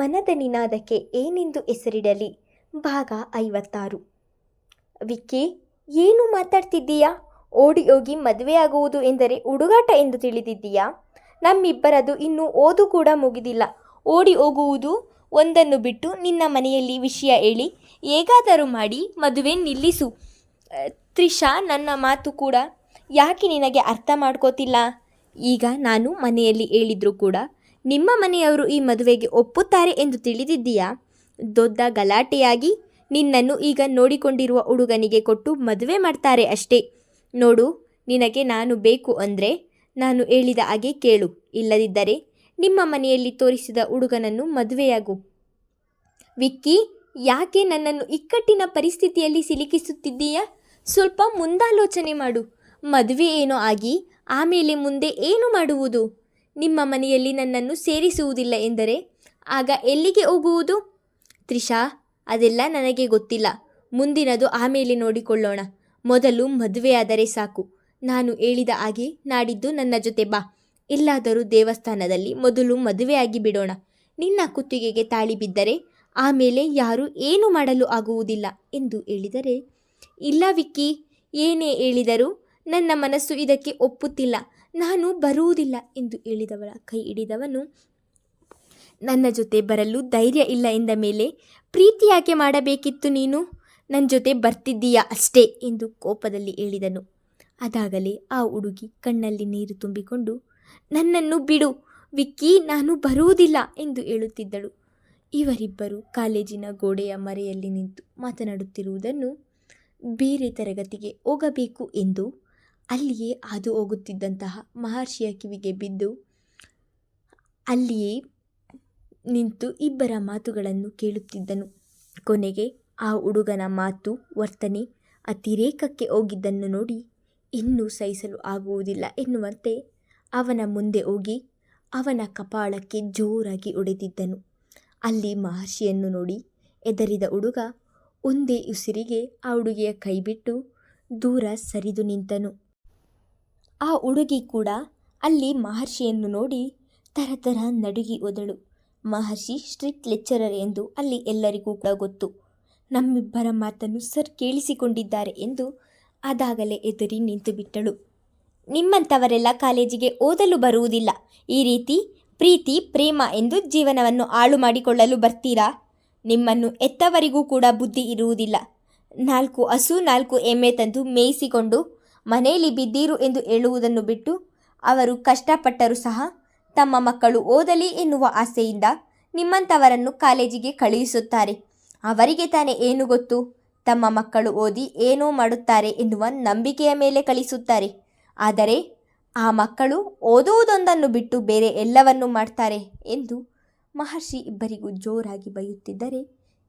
ಮನದ ನಿನಾದಕ್ಕೆ ಏನೆಂದು ಹೆಸರಿಡಲಿ ಭಾಗ 56. ವಿಕ್ಕಿ, ಏನು ಮಾತಾಡ್ತಿದ್ದೀಯಾ? ಓಡಿ ಹೋಗಿ ಮದುವೆಯಾಗುವುದು ಎಂದರೆ ಹುಡುಗಾಟ ಎಂದು ತಿಳಿದಿದ್ದೀಯಾ? ನಮ್ಮಿಬ್ಬರದು ಇನ್ನೂ ಓದು ಕೂಡ ಮುಗಿದಿಲ್ಲ. ಓಡಿ ಹೋಗುವುದು ಒಂದನ್ನು ಬಿಟ್ಟು ನಿನ್ನ ಮನೆಯಲ್ಲಿ ವಿಷಯ ಹೇಳಿ ಹೇಗಾದರೂ ಮಾಡಿ ಮದುವೆ ನಿಲ್ಲಿಸು. ತ್ರಿಷಾ, ನನ್ನ ಮಾತು ಕೂಡ ಯಾಕೆ ನಿನಗೆ ಅರ್ಥ ಮಾಡ್ಕೋತಿಲ್ಲ? ಈಗ ನಾನು ಮನೆಯಲ್ಲಿ ಹೇಳಿದ್ರು ಕೂಡ ನಿಮ್ಮ ಮನೆಯವರು ಈ ಮದುವೆಗೆ ಒಪ್ಪುತ್ತಾರೆ ಎಂದು ತಿಳಿದಿದ್ದೀಯಾ? ದೊಡ್ಡ ಗಲಾಟೆಯಾಗಿ ನಿನ್ನನ್ನು ಈಗ ನೋಡಿಕೊಂಡಿರುವ ಹುಡುಗನಿಗೆ ಕೊಟ್ಟು ಮದುವೆ ಮಾಡ್ತಾರೆ ಅಷ್ಟೇ. ನೋಡು, ನಿನಗೆ ನಾನು ಬೇಕು ಅಂದರೆ ನಾನು ಹೇಳಿದ ಹಾಗೆ ಕೇಳು, ಇಲ್ಲದಿದ್ದರೆ ನಿಮ್ಮ ಮನೆಯಲ್ಲಿ ತೋರಿಸಿದ ಹುಡುಗನನ್ನು ಮದುವೆಯಾಗು. ವಿಕ್ಕಿ, ಯಾಕೆ ನನ್ನನ್ನು ಇಕ್ಕಟ್ಟಿನ ಪರಿಸ್ಥಿತಿಯಲ್ಲಿ ಸಿಲುಕಿಸುತ್ತಿದ್ದೀಯಾ? ಸ್ವಲ್ಪ ಮುಂದಾಲೋಚನೆ ಮಾಡು. ಮದುವೆ ಏನೋ ಆಗಿ ಆಮೇಲೆ ಮುಂದೆ ಏನು ಮಾಡುವುದು? ನಿಮ್ಮ ಮನೆಯಲ್ಲಿ ನನ್ನನ್ನು ಸೇರಿಸುವುದಿಲ್ಲ ಎಂದರೆ ಆಗ ಎಲ್ಲಿಗೆ ಹೋಗುವುದು? ತ್ರಿಷಾ, ಅದೆಲ್ಲ ನನಗೆ ಗೊತ್ತಿಲ್ಲ. ಮುಂದಿನದು ಆಮೇಲೆ ನೋಡಿಕೊಳ್ಳೋಣ. ಮೊದಲು ಮದುವೆಯಾದರೆ ಸಾಕು. ನಾನು ಹೇಳಿದ ಹಾಗೆ ನಾಡಿದ್ದು ನನ್ನ ಜೊತೆ ಬಾ. ಎಲ್ಲಾದರೂ ದೇವಸ್ಥಾನದಲ್ಲಿ ಮೊದಲು ಮದುವೆಯಾಗಿ ಬಿಡೋಣ. ನಿನ್ನ ಕುತ್ತಿಗೆಗೆ ತಾಳಿ ಬಿದ್ದರೆ ಆಮೇಲೆ ಯಾರೂ ಏನು ಮಾಡಲು ಆಗುವುದಿಲ್ಲ ಎಂದು ಹೇಳಿದರೆ, ಇಲ್ಲ ವಿಕ್ಕಿ, ಏನೇ ಹೇಳಿದರೂ ನನ್ನ ಮನಸ್ಸು ಇದಕ್ಕೆ ಒಪ್ಪುತ್ತಿಲ್ಲ, ನಾನು ಬರುವುದಿಲ್ಲ ಎಂದು ಹೇಳಿದವಳ ಕೈ ಹಿಡಿದವನು, ನನ್ನ ಜೊತೆ ಬರಲು ಧೈರ್ಯ ಇಲ್ಲ ಎಂದ ಮೇಲೆ ಪ್ರೀತಿ ಯಾಕೆ ಮಾಡಬೇಕಿತ್ತು? ನೀನು ನನ್ನ ಜೊತೆ ಬರ್ತಿದ್ದೀಯಾ ಅಷ್ಟೇ ಎಂದು ಕೋಪದಲ್ಲಿ ಹೇಳಿದನು. ಅದಾಗಲೇ ಆ ಹುಡುಗಿ ಕಣ್ಣಲ್ಲಿ ನೀರು ತುಂಬಿಕೊಂಡು, ನನ್ನನ್ನು ಬಿಡು ವಿಕ್ಕಿ, ನಾನು ಬರುವುದಿಲ್ಲ ಎಂದು ಹೇಳುತ್ತಿದ್ದಳು. ಇವರಿಬ್ಬರು ಕಾಲೇಜಿನ ಗೋಡೆಯ ಮರೆಯಲ್ಲಿ ನಿಂತು ಮಾತನಾಡುತ್ತಿರುವುದನ್ನು ಬೇರೆ ತರಗತಿಗೆ ಹೋಗಬೇಕು ಎಂದು ಅಲ್ಲಿಯೇ ಹಾದು ಹೋಗುತ್ತಿದ್ದಂತಹ ಮಹರ್ಷಿಯ ಕಿವಿಗೆ ಬಿದ್ದು ಅಲ್ಲಿಯೇ ನಿಂತು ಇಬ್ಬರ ಮಾತುಗಳನ್ನು ಕೇಳುತ್ತಿದ್ದನು. ಕೊನೆಗೆ ಆ ಹುಡುಗನ ಮಾತು ವರ್ತನೆ ಅತಿರೇಕಕ್ಕೆ ಹೋಗಿದ್ದನ್ನು ನೋಡಿ ಇನ್ನೂ ಸಹಿಸಲು ಆಗುವುದಿಲ್ಲ ಎನ್ನುವಂತೆ ಅವನ ಮುಂದೆ ಹೋಗಿ ಅವನ ಕಪಾಳಕ್ಕೆ ಜೋರಾಗಿ ಹೊಡೆದಿದ್ದನು. ಅಲ್ಲಿ ಮಹರ್ಷಿಯನ್ನು ನೋಡಿ ಹೆದರಿದ ಹುಡುಗ ಒಂದೇ ಉಸಿರಿಗೆ ಆ ಹುಡುಗಿಯ ಕೈ ಬಿಟ್ಟು ದೂರ ಸರಿದು ನಿಂತನು. ಆ ಹುಡುಗಿ ಕೂಡ ಅಲ್ಲಿ ಮಹರ್ಷಿಯನ್ನು ನೋಡಿ ತರತರ ನಡುಗಿ ಹೋದಳು. ಮಹರ್ಷಿ ಸ್ಟ್ರಿಕ್ಟ್ ಲೆಕ್ಚರರ್ ಎಂದು ಅಲ್ಲಿ ಎಲ್ಲರಿಗೂ ಕೂಡ ಗೊತ್ತು. ನಮ್ಮಿಬ್ಬರ ಮಾತನ್ನು ಸರ್ ಕೇಳಿಸಿಕೊಂಡಿದ್ದಾರೆ ಎಂದು ಅದಾಗಲೇ ಎದುರಿ ನಿಂತು ಬಿಟ್ಟಳು. ನಿಮ್ಮಂಥವರೆಲ್ಲ ಕಾಲೇಜಿಗೆ ಓದಲು ಬರುವುದಿಲ್ಲ. ಈ ರೀತಿ ಪ್ರೀತಿ ಪ್ರೇಮ ಎಂದು ಜೀವನವನ್ನು ಹಾಳು ಮಾಡಿಕೊಳ್ಳಲು ಬರ್ತೀರಾ? ನಿಮ್ಮನ್ನು ಎತ್ತವರಿಗೂ ಕೂಡ ಬುದ್ಧಿ ಇರುವುದಿಲ್ಲ. 4 ಹಸು 4 ಎಮ್ಮೆ ತಂದು ಮೇಯಿಸಿಕೊಂಡು ಮನೆಯಲ್ಲಿ ಬಿದ್ದೀರು ಎಂದು ಹೇಳುವುದನ್ನು ಬಿಟ್ಟು ಅವರು ಕಷ್ಟಪಟ್ಟರೂ ಸಹ ತಮ್ಮ ಮಕ್ಕಳು ಓದಲಿ ಎನ್ನುವ ಆಸೆಯಿಂದ ನಿಮ್ಮಂಥವರನ್ನು ಕಾಲೇಜಿಗೆ ಕಳುಹಿಸುತ್ತಾರೆ. ಅವರಿಗೆ ತಾನೇ ಏನು ಗೊತ್ತು? ತಮ್ಮ ಮಕ್ಕಳು ಓದಿ ಏನೋ ಮಾಡುತ್ತಾರೆ ಎನ್ನುವ ನಂಬಿಕೆಯ ಮೇಲೆ ಕಳಿಸುತ್ತಾರೆ. ಆದರೆ ಆ ಮಕ್ಕಳು ಓದುವುದೊಂದನ್ನು ಬಿಟ್ಟು ಬೇರೆ ಎಲ್ಲವನ್ನೂ ಮಾಡ್ತಾರೆ ಎಂದು ಮಹರ್ಷಿ ಇಬ್ಬರಿಗೂ ಜೋರಾಗಿ ಬೈಯುತ್ತಿದ್ದರೆ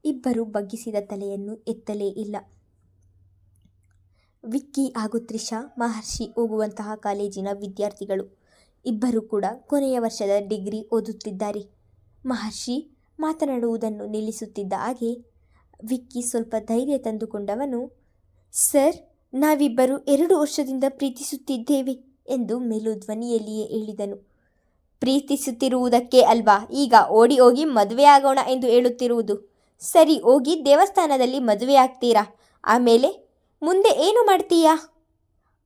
ಇಬ್ಬರು ಬಗ್ಗಿಸಿದ ತಲೆಯನ್ನು ಎತ್ತಲೇ ಇಲ್ಲ. ವಿಕ್ಕಿ ಹಾಗೂ ತ್ರಿಷಾ ಮಹರ್ಷಿ ಹೋಗುವಂತಹ ಕಾಲೇಜಿನ ವಿದ್ಯಾರ್ಥಿಗಳು. ಇಬ್ಬರು ಕೂಡ ಕೊನೆಯ ವರ್ಷದ ಡಿಗ್ರಿ ಓದುತ್ತಿದ್ದಾರೆ. ಮಹರ್ಷಿ ಮಾತನಾಡುವುದನ್ನು ನಿಲ್ಲಿಸುತ್ತಿದ್ದ ಹಾಗೆ ವಿಕ್ಕಿ ಸ್ವಲ್ಪ ಧೈರ್ಯ ತಂದುಕೊಂಡವನು, ಸರ್, ನಾವಿಬ್ಬರು 2 ವರ್ಷದಿಂದ ಪ್ರೀತಿಸುತ್ತಿದ್ದೇವೆ ಎಂದು ಮೇಲು ಧ್ವನಿಯಲ್ಲಿಯೇ ಹೇಳಿದನು. ಪ್ರೀತಿಸುತ್ತಿರುವುದಕ್ಕೆ ಅಲ್ವಾ ಈಗ ಓಡಿ ಹೋಗಿ ಮದುವೆಯಾಗೋಣ ಎಂದು ಹೇಳುತ್ತಿರುವುದು? ಸರಿ, ಹೋಗಿ ದೇವಸ್ಥಾನದಲ್ಲಿ ಮದುವೆಯಾಗ್ತೀರಾ. ಆಮೇಲೆ ಮುಂದೆ ಏನು ಮಾಡ್ತೀಯಾ?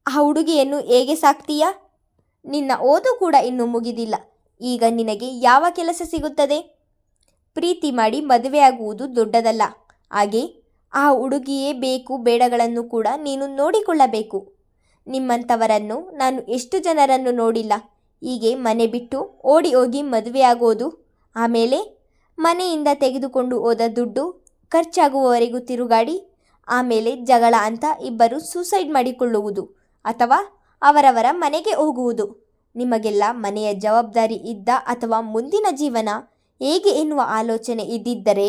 ಆ ಹುಡುಗಿಯನ್ನು ಹೇಗೆ ಸಾಕ್ತೀಯಾ? ನಿನ್ನ ಓದು ಕೂಡ ಇನ್ನೂ ಮುಗಿದಿಲ್ಲ. ಈಗ ನಿನಗೆ ಯಾವ ಕೆಲಸ ಸಿಗುತ್ತದೆ? ಪ್ರೀತಿ ಮಾಡಿ ಮದುವೆಯಾಗುವುದು ದೊಡ್ಡದಲ್ಲ. ಹಾಗೆ ಆ ಹುಡುಗಿಯೇ ಬೇಕು ಬೇಡಗಳನ್ನು ಕೂಡ ನೀನು ನೋಡಿಕೊಳ್ಳಬೇಕು. ನಿಮ್ಮಂಥವರನ್ನು ನಾನು ಎಷ್ಟು ಜನರನ್ನು ನೋಡಿಲ್ಲ. ಹೀಗೆ ಮನೆ ಬಿಟ್ಟು ಓಡಿ ಹೋಗಿ ಮದುವೆಯಾಗೋದು, ಆಮೇಲೆ ಮನೆಯಿಂದ ತೆಗೆದುಕೊಂಡು ಹೋದ ದುಡ್ಡು ಖರ್ಚಾಗುವವರೆಗೂ ತಿರುಗಾಡಿ ಆಮೇಲೆ ಜಗಳ ಅಂತ ಇಬ್ಬರು ಸೂಸೈಡ್ ಮಾಡಿಕೊಳ್ಳುವುದು ಅಥವಾ ಅವರವರ ಮನೆಗೆ ಹೋಗುವುದು. ನಿಮಗೆಲ್ಲ ಮನೆಯ ಜವಾಬ್ದಾರಿ ಇದ್ದ ಅಥವಾ ಮುಂದಿನ ಜೀವನ ಹೇಗೆ ಎನ್ನುವ ಆಲೋಚನೆ ಇದ್ದಿದ್ದರೆ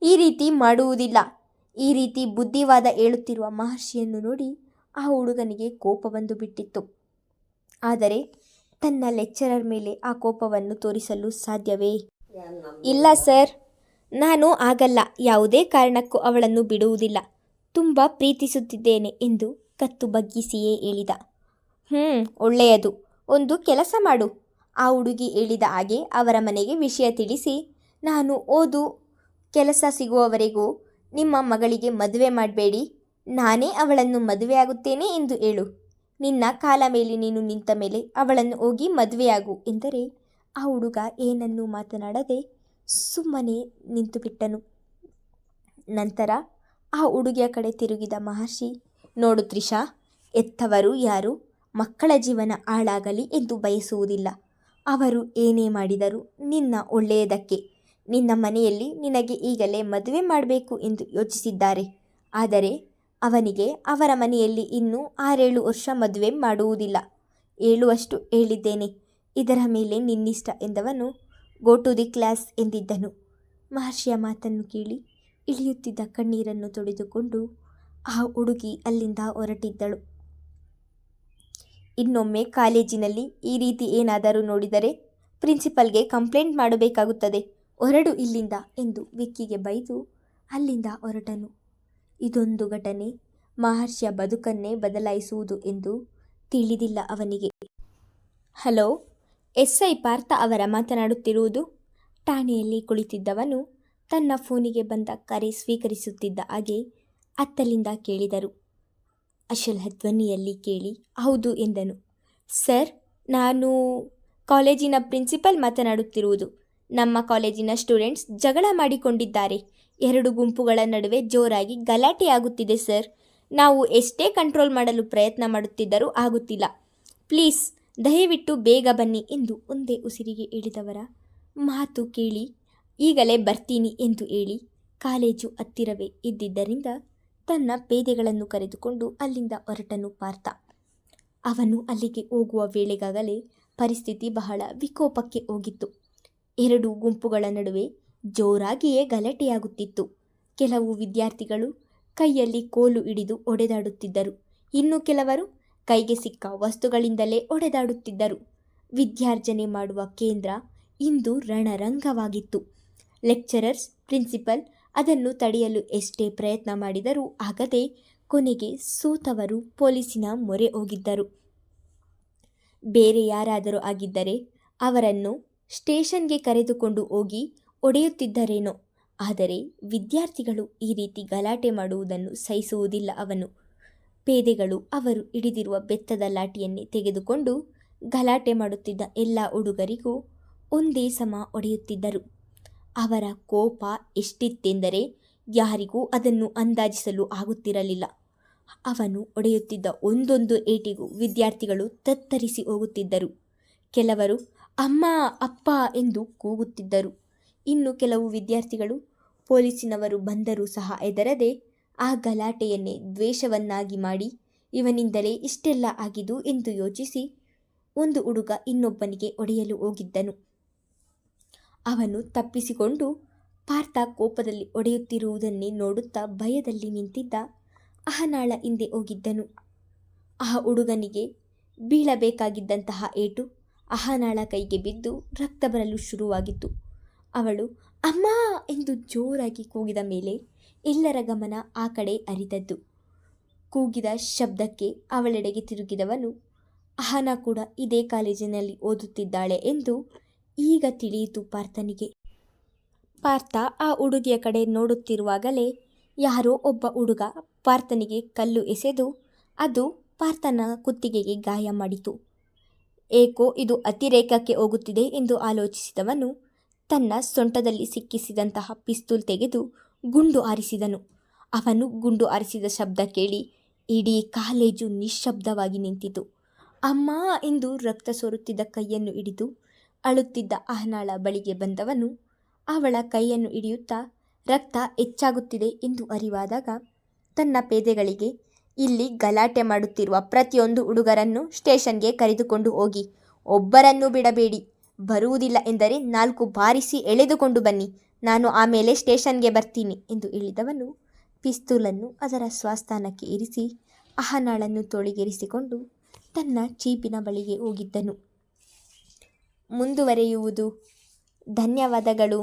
ಈ ರೀತಿ ಮಾಡುವುದಿಲ್ಲ. ಈ ರೀತಿ ಬುದ್ಧಿವಾದ ಹೇಳುತ್ತಿರುವ ಮಹರ್ಷಿಯನ್ನು ನೋಡಿ ಆ ಹುಡುಗನಿಗೆ ಕೋಪ ಬಂದು ಬಿಟ್ಟಿತ್ತು. ಆದರೆ ತನ್ನ ಲೆಕ್ಚರರ್ ಮೇಲೆ ಆ ಕೋಪವನ್ನು ತೋರಿಸಲು ಸಾಧ್ಯವೇ? ಇಲ್ಲ ಸರ್, ನಾನು ಆಗಲ್ಲ. ಯಾವುದೇ ಕಾರಣಕ್ಕೂ ಅವಳನ್ನು ಬಿಡುವುದಿಲ್ಲ. ತುಂಬ ಪ್ರೀತಿಸುತ್ತಿದ್ದೇನೆ ಎಂದು ಕತ್ತು ಬಗ್ಗಿಸಿಯೇ ಹೇಳಿದ. ಒಳ್ಳೆಯದು. ಒಂದು ಕೆಲಸ ಮಾಡು. ಆ ಹುಡುಗಿ ಹೇಳಿದ ಹಾಗೆ ಅವರ ಮನೆಗೆ ವಿಷಯ ತಿಳಿಸಿ ನಾನು ಓದು ಕೆಲಸ ಸಿಗುವವರೆಗೂ ನಿಮ್ಮ ಮಗಳಿಗೆ ಮದುವೆ ಮಾಡಬೇಡಿ, ನಾನೇ ಅವಳನ್ನು ಮದುವೆಯಾಗುತ್ತೇನೆ ಎಂದು ಹೇಳು. ನಿನ್ನ ಕಾಲ ಮೇಲೆ ನೀನು ನಿಂತ ಮೇಲೆ ಅವಳನ್ನು ಹೋಗಿ ಮದುವೆಯಾಗು ಎಂದರೆ ಆ ಹುಡುಗ ಏನನ್ನೂ ಮಾತನಾಡದೆ ಸುಮ್ಮನೆ ನಿಂತುಬಿಟ್ಟನು. ನಂತರ ಆ ಹುಡುಗಿಯ ಕಡೆ ತಿರುಗಿದ ಮಹರ್ಷಿ, ನೋಡು ತ್ರಿಷಾ, ಹೆತ್ತವರು ಯಾರು ಮಕ್ಕಳ ಜೀವನ ಹಾಳಾಗಲಿ ಎಂದು ಬಯಸುವುದಿಲ್ಲ. ಅವರು ಏನೇ ಮಾಡಿದರೂ ನಿನ್ನ ಒಳ್ಳೆಯದಕ್ಕೆ. ನಿನ್ನ ಮನೆಯಲ್ಲಿ ನಿನಗೆ ಈಗಲೇ ಮದುವೆ ಮಾಡಬೇಕು ಎಂದು ಯೋಚಿಸಿದ್ದಾರೆ. ಆದರೆ ಅವನಿಗೆ ಅವರ ಮನೆಯಲ್ಲಿ ಇನ್ನೂ 6-7 ವರ್ಷ ಮದುವೆ ಮಾಡುವುದಿಲ್ಲ. ಹೇಳುವಷ್ಟು ಹೇಳಿದ್ದೇನೆ, ಇದರ ಮೇಲೆ ನಿನ್ನಿಷ್ಟ ಎಂದವನು ಗೋ ಟು ದಿ ಕ್ಲಾಸ್ ಎಂದಿದ್ದನು. ಮಹರ್ಷಿಯ ಮಾತನ್ನು ಕೇಳಿ ಇಳಿಯುತ್ತಿದ್ದ ಕಣ್ಣೀರನ್ನು ತೊಡೆದುಕೊಂಡು ಆ ಹುಡುಗಿ ಅಲ್ಲಿಂದ ಹೊರಟಿದ್ದಳು. ಇನ್ನೊಮ್ಮೆ ಕಾಲೇಜಿನಲ್ಲಿ ಈ ರೀತಿ ಏನಾದರೂ ನೋಡಿದರೆ ಪ್ರಿನ್ಸಿಪಲ್ಗೆ ಕಂಪ್ಲೇಂಟ್ ಮಾಡಬೇಕಾಗುತ್ತದೆ, ಹೊರಡು ಇಲ್ಲಿಂದ ಎಂದು ವಿಕ್ಕಿಗೆ ಬೈದು ಅಲ್ಲಿಂದ ಹೊರಟನು. ಇದೊಂದು ಘಟನೆ ಮಹರ್ಷಿಯ ಬದುಕನ್ನೇ ಬದಲಾಯಿಸುವುದು ಎಂದು ತಿಳಿದಿಲ್ಲ ಅವನಿಗೆ. ಹಲೋ, SI ಪಾರ್ಥ ಅವರ ಮಾತನಾಡುತ್ತಿರುವುದು? ಠಾಣೆಯಲ್ಲಿ ಕುಳಿತಿದ್ದವನು ತನ್ನ ಫೋನಿಗೆ ಬಂದ ಕರೆ ಸ್ವೀಕರಿಸುತ್ತಿದ್ದ ಹಾಗೆ ಅತ್ತಲಿಂದ ಕೇಳಿದರು. ಅಶಲ ಧ್ವನಿಯಲ್ಲಿ ಕೇಳಿ ಹೌದು ಎಂದನು. ಸರ್, ನಾನು ಕಾಲೇಜಿನ ಪ್ರಿನ್ಸಿಪಲ್ ಮಾತನಾಡುತ್ತಿರುವುದು. ನಮ್ಮ ಕಾಲೇಜಿನ ಸ್ಟೂಡೆಂಟ್ಸ್ ಜಗಳ ಮಾಡಿಕೊಂಡಿದ್ದಾರೆ. 2 ಗುಂಪುಗಳ ನಡುವೆ ಜೋರಾಗಿ ಗಲಾಟೆಯಾಗುತ್ತಿದೆ ಸರ್. ನಾವು ಎಷ್ಟೇ ಕಂಟ್ರೋಲ್ ಮಾಡಲು ಪ್ರಯತ್ನ ಮಾಡುತ್ತಿದ್ದರೂ ಆಗುತ್ತಿಲ್ಲ. ಪ್ಲೀಸ್ ದಯವಿಟ್ಟು ಬೇಗ ಬನ್ನಿ ಎಂದು ಒಂದೇ ಉಸಿರಿಗೆ ಹೇಳಿದವರ ಮಾತು ಕೇಳಿ ಈಗಲೇ ಬರ್ತೀನಿ ಎಂದು ಹೇಳಿ ಕಾಲೇಜು ಹತ್ತಿರವೇ ಇದ್ದಿದ್ದರಿಂದ ತನ್ನ ಪೇದೆಗಳನ್ನು ಕರೆದುಕೊಂಡು ಅಲ್ಲಿಂದ ಹೊರಟನು ಪಾರ್ಥ. ಅವನು ಅಲ್ಲಿಗೆ ಹೋಗುವ ವೇಳೆಗಾಗಲೇ ಪರಿಸ್ಥಿತಿ ಬಹಳ ವಿಕೋಪಕ್ಕೆ ಹೋಗಿತ್ತು. 2 ಗುಂಪುಗಳ ನಡುವೆ ಜೋರಾಗಿಯೇ ಗಲಾಟೆಯಾಗುತ್ತಿತ್ತು. ಕೆಲವು ವಿದ್ಯಾರ್ಥಿಗಳು ಕೈಯಲ್ಲಿ ಕೋಲು ಹಿಡಿದು ಹೊಡೆದಾಡುತ್ತಿದ್ದರು. ಇನ್ನು ಕೆಲವರು ಕೈಗೆ ಸಿಕ್ಕ ವಸ್ತುಗಳಿಂದಲೇ ಹೊಡೆದಾಡುತ್ತಿದ್ದರು. ವಿದ್ಯಾರ್ಜನೆ ಮಾಡುವ ಕೇಂದ್ರ ಇಂದು ರಣರಂಗವಾಗಿತ್ತು. ಲೆಕ್ಚರರ್ಸ್, ಪ್ರಿನ್ಸಿಪಲ್ ಅದನ್ನು ತಡೆಯಲು ಎಷ್ಟೇ ಪ್ರಯತ್ನ ಮಾಡಿದರೂ ಆಗದೆ ಕೊನೆಗೆ ಸೋತವರು ಪೊಲೀಸಿನ ಮೊರೆ ಹೋಗಿದ್ದರು. ಬೇರೆ ಯಾರಾದರೂ ಆಗಿದ್ದರೆ ಅವರನ್ನು ಸ್ಟೇಷನ್ಗೆ ಕರೆದುಕೊಂಡು ಹೋಗಿ ಹೊಡೆಯುತ್ತಿದ್ದರೇನೋ. ಆದರೆ ವಿದ್ಯಾರ್ಥಿಗಳು ಈ ರೀತಿ ಗಲಾಟೆ ಮಾಡುವುದನ್ನು ಸಹಿಸುವುದಿಲ್ಲ ಅವನು. ಪೇದೆಗಳು ಅವರು ಹಿಡಿದಿರುವ ಬೆತ್ತದ ಲಾಠಿಯನ್ನೇ ತೆಗೆದುಕೊಂಡು ಗಲಾಟೆ ಮಾಡುತ್ತಿದ್ದ ಎಲ್ಲ ಹುಡುಗರಿಗೂ ಒಂದೇ ಸಮ ಹೊಡೆಯುತ್ತಿದ್ದರು. ಅವರ ಕೋಪ ಎಷ್ಟಿತ್ತೆಂದರೆ ಯಾರಿಗೂ ಅದನ್ನು ಅಂದಾಜಿಸಲು ಆಗುತ್ತಿರಲಿಲ್ಲ. ಅವನು ಹೊಡೆಯುತ್ತಿದ್ದ ಒಂದೊಂದು ಏಟಿಗೂ ವಿದ್ಯಾರ್ಥಿಗಳು ತತ್ತರಿಸಿ ಹೋಗುತ್ತಿದ್ದರು. ಕೆಲವರು ಅಮ್ಮ, ಅಪ್ಪ ಎಂದು ಕೂಗುತ್ತಿದ್ದರು. ಇನ್ನು ಕೆಲವು ವಿದ್ಯಾರ್ಥಿಗಳು ಪೊಲೀಸಿನವರು ಬಂದರೂ ಸಹ ಹೆದರದೆ ಆ ಗಲಾಟೆಯನ್ನೇ ದ್ವೇಷವನ್ನಾಗಿ ಮಾಡಿ ಇವನಿಂದಲೇ ಇಷ್ಟೆಲ್ಲ ಆಗಿದು ಎಂದು ಯೋಚಿಸಿ ಒಂದು ಹುಡುಗ ಇನ್ನೊಬ್ಬನಿಗೆ ಹೊಡೆಯಲು ಹೋಗಿದ್ದನು. ಅವನು ತಪ್ಪಿಸಿಕೊಂಡು ಪಾರ್ಥ ಕೋಪದಲ್ಲಿ ಹೊಡೆಯುತ್ತಿರುವುದನ್ನೇ ನೋಡುತ್ತಾ ಭಯದಲ್ಲಿ ನಿಂತಿದ್ದ ಅಹನಾಳ ಹಿಂದೆ ಹೋಗಿದ್ದನು. ಆ ಹುಡುಗನಿಗೆ ಬೀಳಬೇಕಾಗಿದ್ದಂತಹ ಏಟು ಅಹನಾಳ ಕೈಗೆ ಬಿದ್ದು ರಕ್ತ ಬರಲು ಶುರುವಾಗಿತ್ತು. ಅವಳು ಅಮ್ಮ ಎಂದು ಜೋರಾಗಿ ಕೂಗಿದ ಮೇಲೆ ಎಲ್ಲರ ಗಮನ ಆ ಕಡೆ ಹರಿದದ್ದು. ಕೂಗಿದ ಶಬ್ದಕ್ಕೆ ಅವಳೆಡೆಗೆ ತಿರುಗಿದವನು ಅಹನಾ ಕೂಡ ಇದೇ ಕಾಲೇಜಿನಲ್ಲಿ ಓದುತ್ತಿದ್ದಾಳೆ ಎಂದು ಈಗ ತಿಳಿಯಿತು ಪಾರ್ಥನಿಗೆ. ಪಾರ್ಥ ಆ ಹುಡುಗಿಯ ಕಡೆ ನೋಡುತ್ತಿರುವಾಗಲೇ ಯಾರೋ ಒಬ್ಬ ಹುಡುಗ ಪಾರ್ಥನಿಗೆ ಕಲ್ಲು ಎಸೆದು ಅದು ಪಾರ್ಥನ ಕುತ್ತಿಗೆಗೆ ಗಾಯ ಮಾಡಿತು. ಏಕೋ ಇದು ಅತಿರೇಕಕ್ಕೆ ಹೋಗುತ್ತಿದೆ ಎಂದು ಆಲೋಚಿಸಿದವನು ತನ್ನ ಸೊಂಟದಲ್ಲಿ ಸಿಕ್ಕಿಸಿದಂತಹ ಪಿಸ್ತೂಲ್ ತೆಗೆದು ಗುಂಡು ಹಾರಿಸಿದನು. ಅವನು ಗುಂಡು ಹಾರಿಸಿದ ಶಬ್ದ ಕೇಳಿ ಇಡೀ ಕಾಲೇಜು ನಿಶ್ಶಬ್ದವಾಗಿ ನಿಂತಿತು. ಅಮ್ಮ ಎಂದು ರಕ್ತ ಸೋರುತ್ತಿದ್ದ ಕೈಯನ್ನು ಹಿಡಿದು ಅಳುತ್ತಿದ್ದ ಅಹನಾಳ ಬಳಿಗೆ ಬಂದವನು ಅವಳ ಕೈಯನ್ನು ಹಿಡಿಯುತ್ತಾ ರಕ್ತ ಹೆಚ್ಚಾಗುತ್ತಿದೆ ಎಂದು ಅರಿವಾದಾಗ ತನ್ನ ಪೇದೆಗಳಿಗೆ, ಇಲ್ಲಿ ಗಲಾಟೆ ಮಾಡುತ್ತಿರುವ ಪ್ರತಿಯೊಂದು ಹುಡುಗರನ್ನು ಸ್ಟೇಷನ್ಗೆ ಕರೆದುಕೊಂಡು ಹೋಗಿ, ಒಬ್ಬರನ್ನೂ ಬಿಡಬೇಡಿ. ಬರುವುದಿಲ್ಲ ಎಂದರೆ 4 ಬಾರಿಸಿ ಎಳೆದುಕೊಂಡು ಬನ್ನಿ, ನಾನು ಆಮೇಲೆ ಸ್ಟೇಷನ್ಗೆ ಬರ್ತೀನಿ ಎಂದು ಹೇಳಿದವನು ಪಿಸ್ತೂಲನ್ನು ಅದರ ಸ್ವಸ್ಥಾನಕ್ಕೆ ಇರಿಸಿ ಅಹನಾಳನ್ನು ತೋಳಿಗೆರಿಸಿಕೊಂಡು ತನ್ನ ಚೀಪಿನ ಬಳಿಗೆ ಹೋಗಿದ್ದನು. ಮುಂದುವರೆಯುವುದು. ಧನ್ಯವಾದಗಳು.